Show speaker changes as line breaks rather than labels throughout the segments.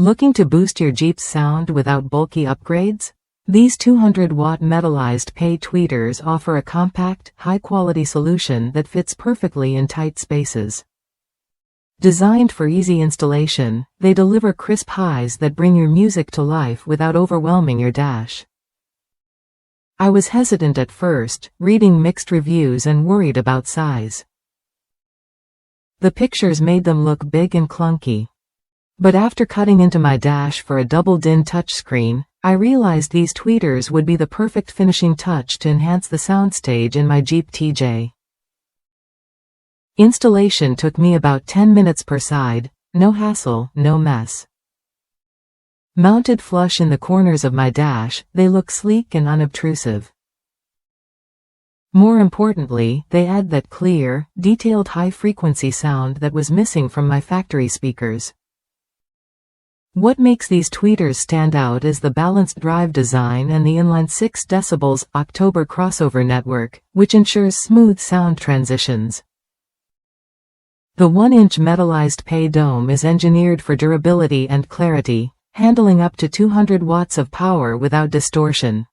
Looking to boost your Jeep's sound without bulky upgrades? These 200-watt metallized pay tweeters offer a compact, high-quality solution that fits perfectly in tight spaces. Designed for easy installation, they deliver crisp highs that bring your music to life without overwhelming your dash. I was hesitant at first, reading mixed reviews and worried about size. The pictures made them look big and clunky. But after cutting into my dash for a double-din touchscreen, I realized these tweeters would be the perfect finishing touch to enhance the soundstage in my Jeep TJ. Installation took me about 10 minutes per side, no hassle, no mess. Mounted flush in the corners of my dash, they look sleek and unobtrusive. More importantly, they add that clear, detailed high-frequency sound that was missing from my factory speakers. What makes these tweeters stand out is the balanced drive design and the inline 6 dB October crossover network, which ensures smooth sound transitions. The 1-inch metallized pay dome is engineered for durability and clarity, handling up to 200 watts of power without distortion.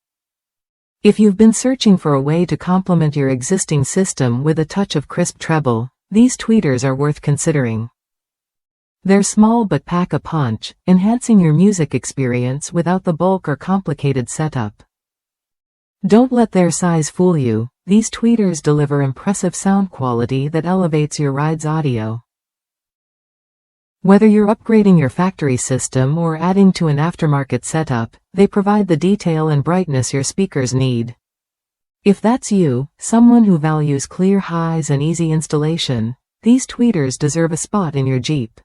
If you've been searching for a way to complement your existing system with a touch of crisp treble, these tweeters are worth considering. They're small but pack a punch, enhancing your music experience without the bulk or complicated setup. Don't let their size fool you, these tweeters deliver impressive sound quality that elevates your ride's audio. Whether you're upgrading your factory system or adding to an aftermarket setup, they provide the detail and brightness your speakers need. If that's you, someone who values clear highs and easy installation, these tweeters deserve a spot in your Jeep.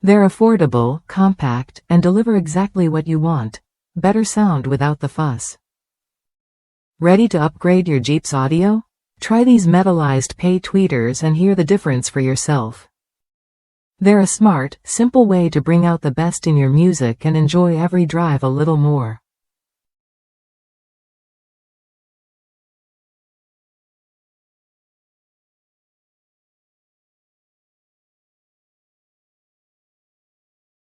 They're affordable, compact, and deliver exactly what you want: better sound without the fuss. Ready to upgrade your Jeep's audio? Try these metallized pay tweeters and hear the difference for yourself. They're a smart, simple way to bring out the best in your music and enjoy every drive a little more.